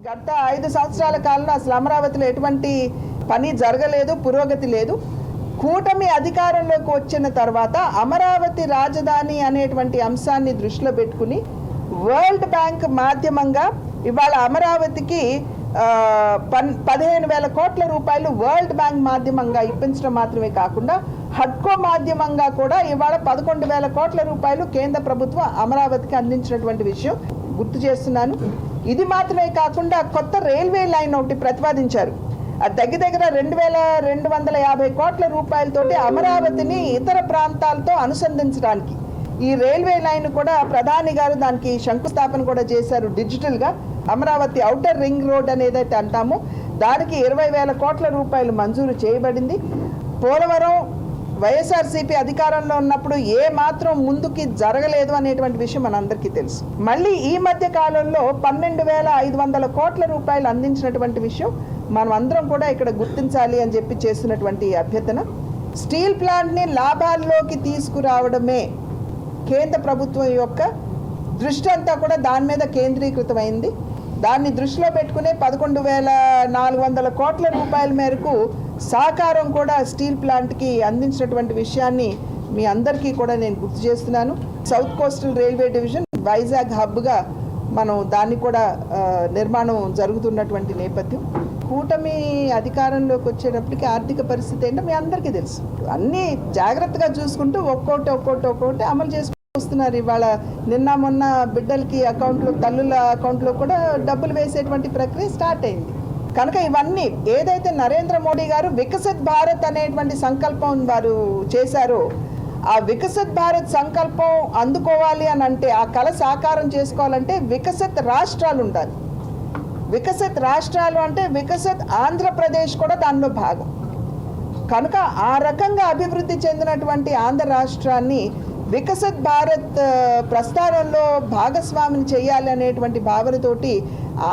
గత 5 సంవత్సరాల కాలంలో అసలు అమరావతిలో ఎటువంటి పని జరగలేదు, పురోగతి లేదు. కూటమి అధికారంలోకి వచ్చిన తర్వాత అమరావతి రాజధాని అనేటువంటి అంశాన్ని దృష్టిలో పెట్టుకుని వరల్డ్ బ్యాంక్ మాధ్యమంగా ఇవాళ అమరావతికి 15,000 కోట్ల రూపాయలు వరల్డ్ బ్యాంక్ మాధ్యమంగా ఇప్పించడం మాత్రమే కాకుండా హడ్కో మాధ్యమంగా కూడా ఇవాళ 11,000 కోట్ల రూపాయలు కేంద్ర ప్రభుత్వం అమరావతికి అందించినటువంటి విషయం గుర్తు చేస్తున్నాను. ఇది మాత్రమే కాకుండా కొత్త రైల్వే లైన్ ఒకటి ప్రతిపాదించారు. అది దగ్గర 2,250 కోట్ల రూపాయలతోటి అమరావతిని ఇతర ప్రాంతాలతో అనుసంధించడానికి ఈ రైల్వే లైన్ కూడా ప్రధాని గారు దానికి శంకుస్థాపన కూడా చేశారు. డిజిటల్గా అమరావతి ఔటర్ రింగ్ రోడ్ అనేదైతే అంటామో దానికి 20,000 కోట్ల రూపాయలు మంజూరు చేయబడింది. పోలవరం వైఎస్ఆర్సీపీ అధికారంలో ఉన్నప్పుడు ఏ మాత్రం ముందుకి జరగలేదు అనేటువంటి విషయం మనందరికీ తెలుసు. మళ్ళీ ఈ మధ్య కాలంలో 12,500 కోట్ల రూపాయలు అందించినటువంటి విషయం మనం అందరం కూడా ఇక్కడ గుర్తించాలి అని చెప్పి చేస్తున్నటువంటి అభ్యర్థన. స్టీల్ ప్లాంట్ని లాభాల్లోకి తీసుకురావడమే కేంద్ర ప్రభుత్వం యొక్క దృష్టి అంతా కూడా దాని మీద కేంద్రీకృతమైంది. దాన్ని దృష్టిలో పెట్టుకునే 11,400 కోట్ల రూపాయల మేరకు సహకారం కూడా స్టీల్ ప్లాంట్కి అందించినటువంటి విషయాన్ని మీ అందరికీ కూడా నేను గుర్తు చేస్తున్నాను. South coastal railway division Vizag హబ్గా మనం దాన్ని కూడా నిర్మాణం జరుగుతున్నటువంటి నేపథ్యం. కూటమి అధికారంలోకి వచ్చేటప్పటికి ఆర్థిక పరిస్థితి ఏంటో మీ అందరికీ తెలుసు. అన్నీ జాగ్రత్తగా చూసుకుంటూ ఒక్కొక్కటి అమలు చేసుకుంటూ వస్తున్నారు. ఇవాళ నిన్న మొన్న బిడ్డలకి అకౌంట్లో, తల్లుల అకౌంట్లో కూడా డబ్బులు వేసేటువంటి ప్రక్రియ స్టార్ట్ అయింది. కనుక ఇవన్నీ ఏదైతే నరేంద్ర మోడీ గారు వికసిత్ భారత్ అనేటువంటి సంకల్పం వారు చేశారో ఆ వికసిత్ భారత్ సంకల్పం అందుకోవాలి అని అంటే, ఆ కళ సాకారం చేసుకోవాలంటే వికసిత్ రాష్ట్రాలు ఉండాలి. వికసిత్ రాష్ట్రాలు అంటే వికసిత్ ఆంధ్రప్రదేశ్ కూడా దానిలో భాగం. కనుక ఆ రకంగా అభివృద్ధి చెందినటువంటి ఆంధ్ర రాష్ట్రాన్ని వికసిత్ భారత్ ప్రస్థానంలో భాగస్వామిని చేయాలి అనేటువంటి భావనతోటి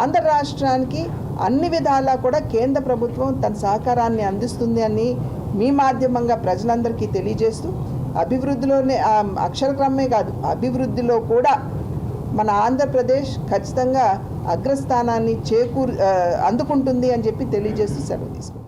ఆంధ్ర రాష్ట్రానికి అన్ని విధాలా కూడా కేంద్ర ప్రభుత్వం తన సహకారాన్ని అందిస్తుంది అని మీ మాధ్యమంగా ప్రజలందరికీ తెలియజేస్తూ, అభివృద్ధిలోనే అక్షరక్రమే కాదు అభివృద్ధిలో కూడా మన ఆంధ్రప్రదేశ్ ఖచ్చితంగా అగ్రస్థానాన్ని అందుకుంటుంది అని చెప్పి తెలియజేస్తూ సెలవు తీసుకుంటాం.